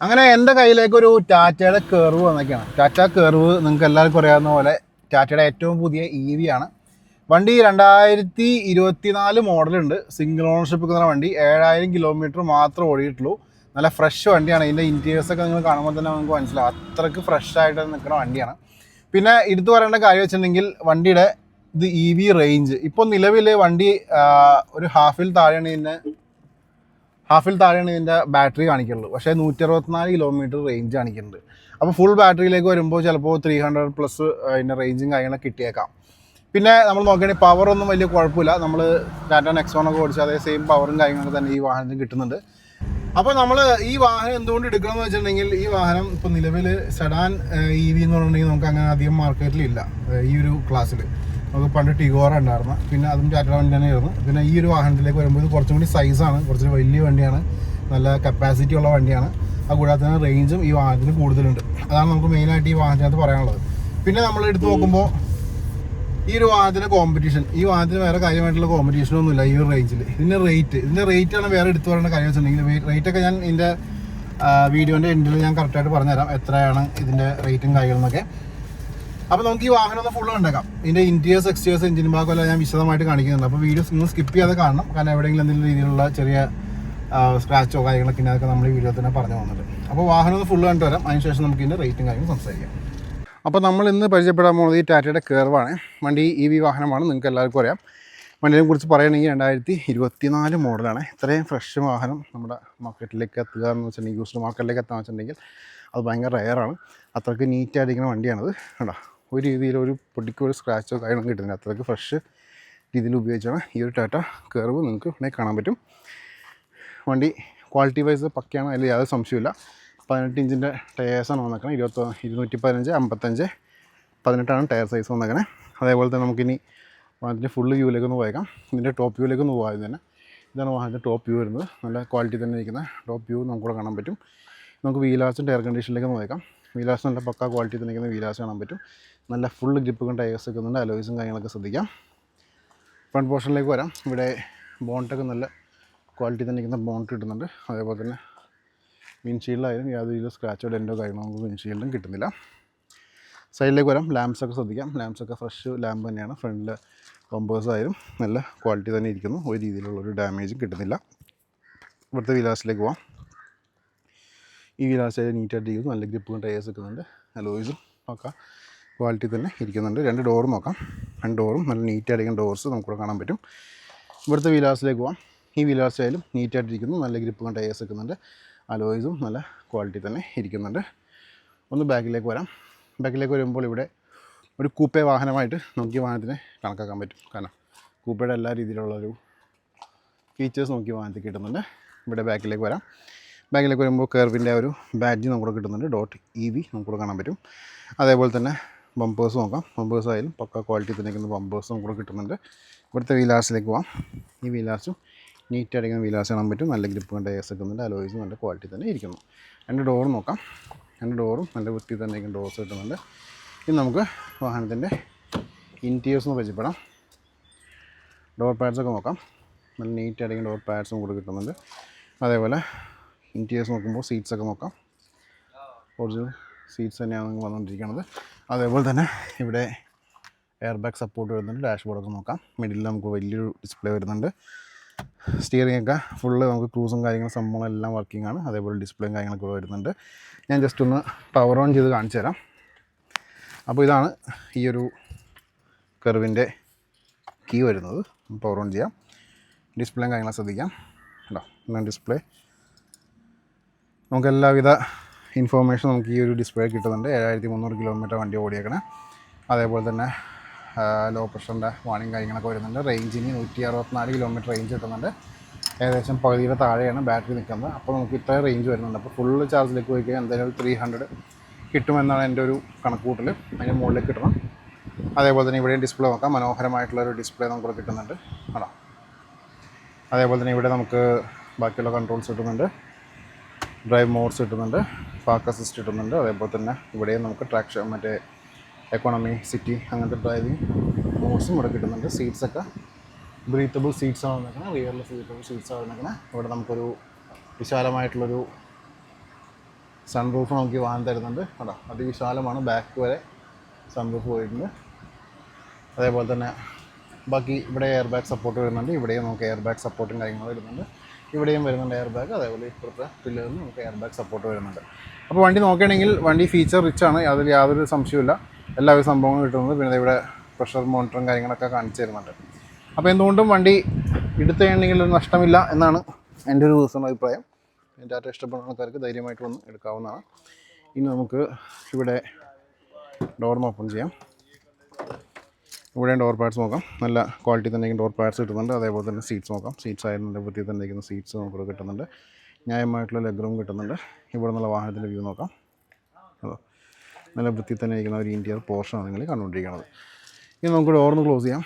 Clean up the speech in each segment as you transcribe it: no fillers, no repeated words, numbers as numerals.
അങ്ങനെ എൻ്റെ കയ്യിലേക്കൊരു ടാറ്റയുടെ കർവ് വന്നൊക്കെയാണ്. ടാറ്റ കർവ് നിങ്ങൾക്ക് എല്ലാവർക്കും അറിയാവുന്ന പോലെ ടാറ്റയുടെ ഏറ്റവും പുതിയ EV ആണ്. വണ്ടി 2024 മോഡലുണ്ട്. സിംഗിൾ ഓണർഷിപ്പ് നിൽക്കുന്ന വണ്ടി. 7000 കിലോമീറ്റർ മാത്രമേ ഓടിയിട്ടുള്ളൂ. നല്ല ഫ്രഷ് വണ്ടിയാണ്. ഇതിൻ്റെ ഇൻറ്റീരിയേഴ്സൊക്കെ നിങ്ങൾ കാണുമ്പോൾ തന്നെ നമുക്ക് മനസ്സിലാവും, അത്രയ്ക്ക് ഫ്രഷ് ആയിട്ട് നിൽക്കുന്ന വണ്ടിയാണ്. പിന്നെ എടുത്തു പറയേണ്ട കാര്യം വെച്ചിട്ടുണ്ടെങ്കിൽ വണ്ടിയുടെ ഇത് EV റേഞ്ച് ഇപ്പോൾ നിലവിൽ വണ്ടി ഒരു ഹാഫിൽ താഴെയാണ് ഇതിൻ്റെ ബാറ്ററി കാണിക്കുള്ളൂ. പക്ഷേ 164 കിലോമീറ്റർ റേഞ്ച് കാണിക്കുന്നുണ്ട്. അപ്പോൾ ഫുൾ ബാറ്ററിയിലേക്ക് വരുമ്പോൾ ചിലപ്പോൾ 300+ അതിൻ്റെ റേഞ്ചും കാര്യങ്ങളൊക്കെ കിട്ടിയേക്കാം. പിന്നെ നമ്മൾ നോക്കുകയാണെങ്കിൽ പവറൊന്നും വലിയ കുഴപ്പമില്ല. നമ്മൾ ടാറ്റ നെക്സോണൊക്കെ ഓടിച്ച് അതേ സെയിം പവറും കാര്യങ്ങളൊക്കെ തന്നെ ഈ വാഹനത്തിന് കിട്ടുന്നുണ്ട്. അപ്പോൾ നമ്മൾ ഈ വാഹനം എന്തുകൊണ്ട് എടുക്കണം എന്ന് വെച്ചിട്ടുണ്ടെങ്കിൽ, ഈ വാഹനം ഇപ്പോൾ നിലവിൽ സെഡാൻ EV എന്ന് പറഞ്ഞിട്ടുണ്ടെങ്കിൽ നമുക്ക് അങ്ങനെ അധികം മാർക്കറ്റിലില്ല. ഈ ഒരു ക്ലാസ്സിൽ നമുക്ക് പണ്ട് ടിഗോറ ഉണ്ടായിരുന്നു, പിന്നെ അതും ടാറ്റ വണ്ടി തന്നെയായിരുന്നു. പിന്നെ ഈ ഒരു വാഹനത്തിലേക്ക് വരുമ്പോൾ ഇത് കുറച്ചും കൂടി സൈസാണ്, കുറച്ച് വലിയ വണ്ടിയാണ്, നല്ല കപ്പാസിറ്റി ഉള്ള വണ്ടിയാണ്. അതുകൂടാതെ തന്നെ റേഞ്ചും ഈ വാഹനത്തിന് കൂടുതലുണ്ട്. അതാണ് നമുക്ക് മെയിനായിട്ട് ഈ വാഹനത്തിനകത്ത് പറയാനുള്ളത്. പിന്നെ നമ്മൾ എടുത്ത് നോക്കുമ്പോൾ ഈ ഒരു വാഹനത്തിന് കോമ്പറ്റീഷൻ, ഈ വാഹനത്തിന് വേറെ കാര്യമായിട്ടുള്ള കോമ്പറ്റീഷനൊന്നുമില്ല ഈ ഒരു റേഞ്ചിൽ. ഇതിൻ്റെ റേറ്റാണ് വേറെ എടുത്തു പറയേണ്ട കാര്യം വെച്ചിട്ടുണ്ടെങ്കിൽ, റേറ്റൊക്കെ ഞാൻ ഇതിൻ്റെ വീഡിയോൻ്റെ എൻഡിൽ ഞാൻ കറക്റ്റായിട്ട് പറഞ്ഞുതരാം എത്രയാണ് ഇതിൻ്റെ റേറ്റും കാര്യങ്ങളെന്നൊക്കെ. അപ്പോൾ നമുക്ക് ഈ വാഹനം ഒന്ന് ഫുള്ള് കണ്ടേക്കാം. ഇതിൻ്റെ ഇൻറ്റീരിയേഴ്സ് എക്സ്റ്റീരിയേഴ്സ് എഞ്ചിൻ ഭാഗമെല്ലാം ഞാൻ വിശദമായിട്ട് കാണിക്കുന്നുണ്ട്. അപ്പോൾ വീഡിയോസ് നിങ്ങൾ സ്കിപ്പ് ചെയ്യാതെ കാണണം, കാരണം എവിടെയെങ്കിലും എന്തെങ്കിലും രീതിയിലുള്ള ചെറിയ സ്ക്രാച്ചോ കാര്യങ്ങളൊക്കെ ഇതിനൊക്കെ നമ്മൾ ഈ വീഡിയോ തന്നെ പറഞ്ഞു പോകുന്നുണ്ട്. അപ്പോൾ വാഹനം ഒന്ന് ഫുള്ള് കണ്ടു വരാം, അതിനുശേഷം നമുക്ക് ഇതിൻ്റെ റേറ്റും കാര്യങ്ങളും സംസാരിക്കാം. അപ്പോൾ നമ്മൾ ഇന്ന് പരിചയപ്പെടാൻ പോകുന്നത് ഈ ടാറ്റയുടെ കർവാണ്. വണ്ടി EV വാഹനമാണ്, നിങ്ങൾക്ക് എല്ലാവർക്കും അറിയാം. വണ്ടിയെ കുറിച്ച് പറയുകയാണെങ്കിൽ 2024 മോഡലാണ്. ഇത്രയും ഫ്രഷ് വാഹനം നമ്മുടെ മാർക്കറ്റിലേക്ക് എത്തുക എന്ന് വെച്ചിട്ടുണ്ടെങ്കിൽ, യൂസ്ഡ് മാർക്കറ്റിലേക്ക് എത്താന്ന് വെച്ചിട്ടുണ്ടെങ്കിൽ അത് ഭയങ്കര റെയറാണ്. അത്രയ്ക്ക് നീറ്റായിരിക്കുന്ന വണ്ടിയാണത്. കേട്ടോ, ഒരു രീതിയിൽ ഒരു പൊടിക്കൊരു സ്ക്രാച്ചോ കാര്യങ്ങളും കിട്ടുന്നില്ല. അത്രയ്ക്ക് ഫ്രഷ് രീതിയിൽ ഉപയോഗിച്ചാണ് ഈ ഒരു ടാറ്റ കർവ് നിങ്ങൾക്ക് ഇവിടെ കാണാൻ പറ്റും. വണ്ടി ക്വാളിറ്റി വൈസ് പക്കയാണ്, അതിൽ യാതൊരു സംശയമില്ല. 18 ഇഞ്ചിൻ്റെ ടയേഴ്സാണ് വന്നേക്കുന്നത്. 215, 55, 18 ടയർ സൈസ് വന്നേക്കണേ. അതേപോലെ തന്നെ നമുക്കിനി വാഹനത്തിൻ്റെ ഫുള്ള് വ്യൂവിലേക്ക് ഒന്ന് പോയേക്കാം. ഇതിൻ്റെ ടോപ്പ് വ്യൂവിലേക്ക് ഒന്ന് പോകാതെ തന്നെ ഇതാണ് വാഹനത്തിൻ്റെ ടോപ്പ് വ്യൂ വരുന്നത്. നല്ല ക്വാളിറ്റി തന്നെ ഇരിക്കുന്ന ടോപ്പ് വ്യൂ നമുക്കിവിടെ കാണാൻ പറ്റും. നമുക്ക് വീലാർസും എയർ കണ്ടീഷനിലേക്ക് ഒന്ന് പോയേക്കാം. വീലാർസ് നല്ല പക്ക ക്വാളിറ്റി തന്നെ ഇരിക്കുന്ന വീലാർസ് കാണാൻ പറ്റും. നല്ല ഫുള്ള് ഗ്രിപ്പും ടയേഴ്സ് വെക്കുന്നുണ്ട്. അലോയ്സും കാര്യങ്ങളൊക്കെ ശ്രദ്ധിക്കാം. ഫ്രണ്ട് പോർഷനിലേക്ക് വരാം. ഇവിടെ ബോണ്ടൊക്കെ നല്ല ക്വാളിറ്റി തന്നെ ഇരിക്കുന്ന ബോണ്ട് കിട്ടുന്നുണ്ട്. അതേപോലെ തന്നെ വിൻഷീൽഡിലായാലും യാതൊരു രീതിയിൽ സ്ക്രാച്ചോ ഡെൻറ്റോ കാര്യങ്ങളോ നമുക്ക് വിൻഷീൽഡും കിട്ടുന്നില്ല. സൈഡിലേക്ക് വരാം. ലാംപ്സൊക്കെ ശ്രദ്ധിക്കാം. ലാംപ്സൊക്കെ ഫ്രഷ് ലാമ്പ് തന്നെയാണ്. ഫ്രണ്ടിൽ ബമ്പേഴ്സായാലും നല്ല ക്വാളിറ്റി തന്നെ ഇരിക്കുന്നു, ഒരു രീതിയിലുള്ളൊരു ഡാമേജും കിട്ടുന്നില്ല. ഇവിടുത്തെ വിലാസിലേക്ക് പോവാം. ഈ വിലാസ് നീറ്റായിട്ട് ഇരിക്കുന്നു. നല്ല ഗ്രിപ്പും ടയേഴ്സ് വെക്കുന്നുണ്ട്. അലോയ്സും ഒക്കെ ക്വാളിറ്റി തന്നെ ഇരിക്കുന്നുണ്ട്. 2 ഡോറും നോക്കാം. 2 ഡോറും നല്ല നീറ്റായിരിക്കുന്ന ഡോർസ് നമുക്കിവിടെ കാണാൻ പറ്റും. ഇവിടുത്തെ വിലാസിലേക്ക് പോവാം. ഈ വിലാസായാലും നീറ്റായിട്ടിരിക്കുന്നു. നല്ല ഗ്രിപ്പും ടയേഴ്സ് വെക്കുന്നുണ്ട്. അലോയ്സും നല്ല ക്വാളിറ്റി തന്നെ ഇരിക്കുന്നുണ്ട്. ഒന്ന് ബാക്കിലേക്ക് വരാം. ബാക്കിലേക്ക് വരുമ്പോൾ ഇവിടെ ഒരു കൂപ്പേ വാഹനമായിട്ട് നമുക്ക് ഈ വാഹനത്തിനെ കണക്കാക്കാൻ പറ്റും. കാരണം കൂപ്പയുടെ എല്ലാ രീതിയിലുള്ളൊരു ഫീച്ചേഴ്സ് നമുക്ക് ഈ വാഹനത്തിൽ കിട്ടുന്നുണ്ട്. ഇവിടെ ബാക്കിലേക്ക് വരാം. ബാക്കിലേക്ക് വരുമ്പോൾ കർവിൻ്റെ ഒരു ബാഡ്ജ് നമുക്കിവിടെ കിട്ടുന്നുണ്ട്. .EV നമുക്കിവിടെ കാണാൻ പറ്റും. അതേപോലെ തന്നെ ബമ്പേഴ്സ് നോക്കാം. ബമ്പേഴ്സ് ആയാലും പക്ക ക്വാളിറ്റി തന്നെ ഇരിക്കുന്ന ബമ്പേഴ്സ് നമുക്കിവിടെ കിട്ടുന്നുണ്ട്. ഇവിടുത്തെ വീലാർസിലേക്ക് പോകാം. ഈ വീലാർസും നീറ്റായിട്ടിരിക്കുന്ന വീലാർസ് കാണാൻ പറ്റും. നല്ല ഗ്രിപ്പ് ടയേഴ്സ് വെക്കുന്നുണ്ട്. അലോയ്സും നല്ല ക്വാളിറ്റി തന്നെ ഇരിക്കുന്നു. 2 ഡോറും നോക്കാം. 2 ഡോറും നല്ല വൃത്തി തന്നെ ഇരിക്കുന്ന ഡോർസ് കിട്ടുന്നുണ്ട്. ഇനി നമുക്ക് വാഹനത്തിൻ്റെ ഇൻറ്റീരിയേഴ്സ് ഒന്ന് പരിചയപ്പെടാം. ഡോർ പാഡ്സൊക്കെ നോക്കാം. നല്ല നീറ്റായിട്ടിരിക്കുന്ന ഡോർ പാഡ്സും കൂടെ കിട്ടുന്നുണ്ട്. അതേപോലെ ഇൻറ്റീരിയേഴ്സ് നോക്കുമ്പോൾ സീറ്റ്സൊക്കെ നോക്കാം. ഒറിജിനൽ സീറ്റ്സ് തന്നെയാണ് വന്നുകൊണ്ടിരിക്കുന്നത്. അതേപോലെ തന്നെ ഇവിടെ എയർ ബാഗ് സപ്പോർട്ട് വരുന്നുണ്ട്. ഡാഷ്ബോർഡൊക്കെ നോക്കാം. മിഡിലിൽ നമുക്ക് വലിയൊരു ഡിസ്പ്ലേ വരുന്നുണ്ട്. സ്റ്റിയറിംഗ് ഒക്കെ ഫുള്ള് നമുക്ക് ക്രൂസും കാര്യങ്ങളും സംഭവങ്ങളെല്ലാം വർക്കിംഗ് ആണ്. അതേപോലെ ഡിസ്പ്ലേയും കാര്യങ്ങളൊക്കെ ഇവിടെ വരുന്നുണ്ട്. ഞാൻ ജസ്റ്റ് ഒന്ന് പവർ ഓൺ ചെയ്ത് കാണിച്ചു തരാം. അപ്പോൾ ഇതാണ് ഈ ഒരു കർവിൻ്റെ കീ വരുന്നത്. പവർ ഓൺ ചെയ്യാം. ഡിസ്പ്ലേയും കാര്യങ്ങളൊക്കെ ശ്രദ്ധിക്കാം. കേട്ടോ, ഇതാണ് ഡിസ്പ്ലേ. നമുക്ക് എല്ലാവിധ ഇൻഫോർമേഷൻ നമുക്ക് ഈ ഒരു ഡിസ്പ്ലേ കിട്ടുന്നുണ്ട്. 7300 കിലോമീറ്റർ വണ്ടി ഓടിയേക്കണേ. അതേപോലെ തന്നെ ലോ പ്രഷറിൻ്റെ വാണിംഗ് കാര്യങ്ങളൊക്കെ വരുന്നുണ്ട്. റേഞ്ചിന് 164 കിലോമീറ്റർ റേഞ്ച് കിട്ടുന്നുണ്ട്. ഏകദേശം പകുതിയുടെ താഴെയാണ് ബാറ്ററി നിൽക്കുന്നത്. അപ്പോൾ നമുക്ക് ഇത്രയും റേഞ്ച് വരുന്നുണ്ട്. അപ്പോൾ ഫുള്ള് ചാർജിലേക്ക് പോയി കഴിഞ്ഞാൽ എന്തായാലും 300 കിട്ടുമെന്നാണ് എൻ്റെ ഒരു കണക്കൂട്ടൽ. അതിൻ്റെ മുകളിലേക്ക് കിട്ടണം. അതേപോലെ തന്നെ ഇവിടെയും ഡിസ്പ്ലേ നോക്കാം. മനോഹരമായിട്ടുള്ളൊരു ഡിസ്പ്ലേ നമുക്ക് കിട്ടുന്നുണ്ട്. ആണോ, അതേപോലെ തന്നെ ഇവിടെ നമുക്ക് ബാക്കിയുള്ള കൺട്രോൾസ് കിട്ടുന്നുണ്ട്. ഡ്രൈവ് മോഡ്സ് കിട്ടുന്നുണ്ട്. പാർക്ക് അസിസ്റ്റ് കിട്ടുന്നുണ്ട്. അതേപോലെ തന്നെ ഇവിടെയും നമുക്ക് ട്രാക്ഷൻ മറ്റേ എക്കോണമി, സിറ്റി അങ്ങനത്തെ ഡ്രൈവിംഗ് മോഡ്സും ഇവിടെ കിട്ടുന്നുണ്ട്. സീറ്റ്സൊക്കെ ബ്രീത്തബിൾ സീറ്റ്സാണ് വന്നേക്കുന്നത്. റിയറിൽ ബ്രീത്തബിൾ സീറ്റ്സാണ് വന്നേക്കുന്നത്. ഇവിടെ നമുക്കൊരു വിശാലമായിട്ടുള്ളൊരു സൺറൂഫ് നമുക്ക് വാഹനം തരുന്നുണ്ട്. കേട്ടോ, അതിവിശാലമാണ്. ബാക്ക് വരെ സൺറൂഫ് പോയിട്ടുണ്ട്. അതേപോലെ തന്നെ ബാക്കി ഇവിടെ എയർ ബാഗ് സപ്പോർട്ട് വരുന്നുണ്ട്. ഇവിടെയും നമുക്ക് എയർ ബാഗ് സപ്പോർട്ടും കാര്യങ്ങളും വരുന്നുണ്ട്. ഇവിടെയും വരുന്നുണ്ട് എയർ ബാഗ്. അതേപോലെ ഇപ്പുറത്തെ പില്ലറിന് നമുക്ക് എയർ ബാഗ് സപ്പോർട്ട് വരുന്നുണ്ട്. അപ്പോൾ വണ്ടി നോക്കുകയാണെങ്കിൽ വണ്ടി ഫീച്ചർ റിച്ച് ആണ്, അതിൽ യാതൊരു സംശയമില്ല. എല്ലാവിധ സംഭവങ്ങളും കിട്ടുന്നത്. പിന്നെ ഇവിടെ പ്രഷർ മോണിറ്ററും കാര്യങ്ങളൊക്കെ കാണിച്ചു തരുന്നുണ്ട്. അപ്പോൾ എന്തുകൊണ്ടും വണ്ടി എടുത്തു കഴിഞ്ഞെങ്കിൽ ഒരു നഷ്ടമില്ല എന്നാണ് എൻ്റെ ഒരു പേഴ്സണൽ അഭിപ്രായം. ടാറ്റ ഇഷ്ടപ്പെടുന്ന ആൾക്കാർക്ക് ധൈര്യമായിട്ട് വന്ന് എടുക്കാവുന്നതാണ്. ഇനി നമുക്ക് ഇവിടെ ഡോറിന് ഓപ്പൺ ചെയ്യാം. ഇവിടെ ഡോർ പാഡ്സ് നോക്കാം. നല്ല ക്വാളിറ്റി തന്നെ ഡോർ പാഡ്സ് കിട്ടുന്നുണ്ട്. അതേപോലെ തന്നെ സീറ്റ്സ് നോക്കാം. സീറ്റ്സ് ആയാലും നല്ല വൃത്തി തന്നെ ഇരിക്കുന്ന സീറ്റ്സ് നമുക്ക് കിട്ടുന്നുണ്ട്. ന്യായമായിട്ടുള്ള ലെഗ് റൂം കിട്ടുന്നുണ്ട്. ഇവിടെ നിന്നുള്ള വാഹനത്തിൻ്റെ വ്യൂ നോക്കാം. അതോ നല്ല വൃത്തി തന്നെ ഇരിക്കുന്ന ഒരു ഇൻറ്റീരിയർ പോർഷനാണ് നിങ്ങൾ കണ്ടുകൊണ്ടിരിക്കുന്നത്. ഇനി നമുക്ക് ഡോറിന് ക്ലോസ് ചെയ്യാം.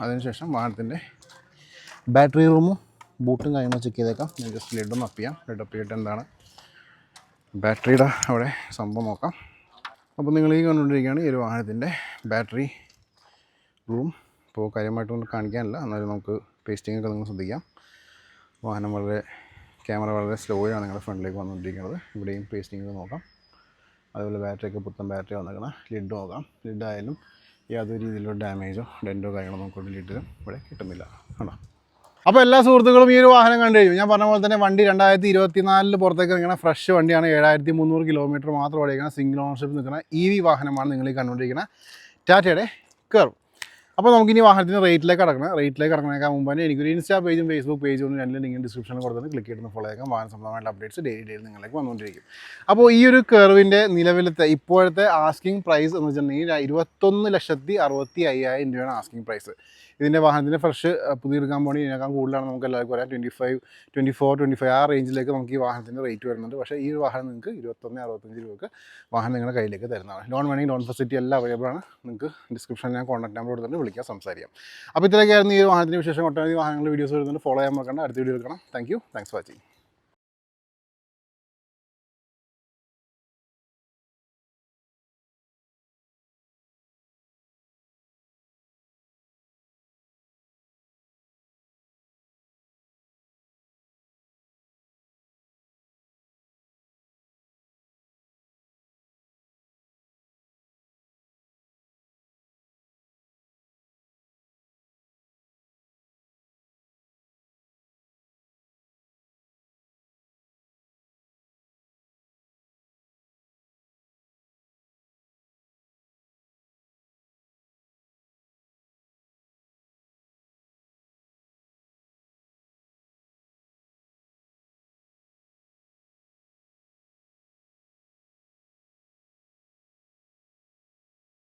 അതിനുശേഷം വാഹനത്തിൻ്റെ ബാറ്ററി റൂമും ബൂട്ടും കാര്യങ്ങളും ചെക്ക് ചെയ്തേക്കാം. ഞാൻ ജസ്റ്റ് ലിഡൊന്ന് അപ്പ് ചെയ്യാം. ലിഡ് അപ്പ് ചെയ്തിട്ട് എന്താണ് ബാറ്ററിയുടെ അവിടെ സംഭവം നോക്കാം. അപ്പോൾ നിങ്ങൾ ഈ കണ്ടുകൊണ്ടിരിക്കുകയാണ് ഈ ഒരു വാഹനത്തിൻ്റെ ബാറ്ററി റൂം. ഇപ്പോൾ കാര്യമായിട്ടൊന്നും കാണിക്കാനില്ല, എന്നാലും നമുക്ക് പേസ്റ്റിംഗ് ഒക്കെ നിങ്ങൾ ശ്രദ്ധിക്കാം. വാഹനം ക്യാമറ വളരെ സ്ലോയാണ് നിങ്ങളുടെ ഫ്രണ്ടിലേക്ക് വന്നുകൊണ്ടിരിക്കുന്നത്. ഇവിടെയും പേസ്റ്റിംഗ് നോക്കാം. അതുപോലെ ബാറ്ററിയൊക്കെ പുത്തൻ ബാറ്ററി വന്നിരിക്കണം. ലിഡ് നോക്കാം. ലിഡ് ആയാലും യാതൊരു രീതിയിലുള്ള ഡാമേജോ ഡെൻറ്റോ കാര്യങ്ങളോ നമുക്ക് ലിഡ് ഇവിടെ കിട്ടുന്നില്ല. കണ്ടോ. അപ്പോൾ എല്ലാ സുഹൃത്തുക്കളും ഈ ഒരു വാഹനം കണ്ടു കഴിഞ്ഞു. ഞാൻ പറഞ്ഞ പോലെ തന്നെ വണ്ടി 2024 പുറത്തേക്ക് ഇറങ്ങുന്ന ഫ്രഷ് വണ്ടിയാണ്. 7300 കിലോമീറ്റർ മാത്രം ഓടിക്കുന്ന സിംഗിൾ ഓണർഷിപ്പ് നിൽക്കുന്ന EV വാഹനമാണ് നിങ്ങൾ ഈ കണ്ടുകൊണ്ടിരിക്കുന്ന ടാറ്റയുടെ കർവ്. അപ്പോൾ നമുക്കിനി വാഹനത്തിന് റേറ്റിലേക്ക് കടക്കണേക്കാൾ മുമ്പ് തന്നെ എനിക്കൊരു ഇൻസ്റ്റാ പേജും ഫേസ്ബുക്ക് പേജും ഒന്നും രണ്ടിലും നിങ്ങൾ ഡിസ്ക്രിപ്ഷനിൽ കൊടുത്തിട്ട് ക്ലിക്ക് ചെയ്ത് ഫോളോ ചെയ്യാം. വാഹന സംബന്ധമായിട്ടുള്ള അപ്ഡേറ്റ്സ് ഡെയിലി നിങ്ങളിലേക്ക് വന്നുകൊണ്ടിരിക്കും. അപ്പോൾ ഈ ഒരു കർവിൻ്റെ നിലവിലത്തെ ഇപ്പോഴത്തെ ആസ്കിംഗ് പ്രൈസ് എന്ന് വെച്ചിട്ടുണ്ടെങ്കിൽ 21,65,000 രൂപയാണ് ആസ്കിംഗ് പ്രൈസ്. ഇതിൻ്റെ വാഹനത്തിൻ്റെ ഫ്രഷ് പുതിയെടുക്കാൻ പോകണമെങ്കിൽ ഇതിനേക്കാൾ കൂടുതലാണ് നമുക്ക് എല്ലാവർക്കും അറിയാം. 24 ആ റേഞ്ചിലേക്ക് നമുക്ക് ഈ വാഹനത്തിൻ്റെ റേറ്റ് വരുന്നുണ്ട്. പക്ഷേ ഈ ഒരു വാഹനം നിങ്ങൾക്ക് 21,65 രൂപയ്ക്ക് വാഹനം നിങ്ങളുടെ കയ്യിലേക്ക് തരുന്നതാണ്. ലോൺ വേണമെങ്കിൽ ലോൺ ഫെസിലിറ്റി എല്ലാം അവൈലബിൾ ആണ്. നിങ്ങൾക്ക് ഡിസ്ക്രിപ്ഷനിൽ ഞാൻ കോൺടാക്ട് നമ്പർ കൊടുത്തിട്ട് വിളിക്കാൻ സംസാരിക്കാം. അപ്പോൾ ഇത്രയൊക്കെയായിരുന്നു ഈ ഒരു വാഹനത്തിന് വിശേഷം. ഒട്ടനവധി വാഹനങ്ങളുടെ വീഡിയോസ് വരുന്നുണ്ട്. ഫോളോ ചെയ്യാൻ മറക്കണ്ട. അടുത്ത വീഡിയോ എടുക്കണം. Thanks for watching.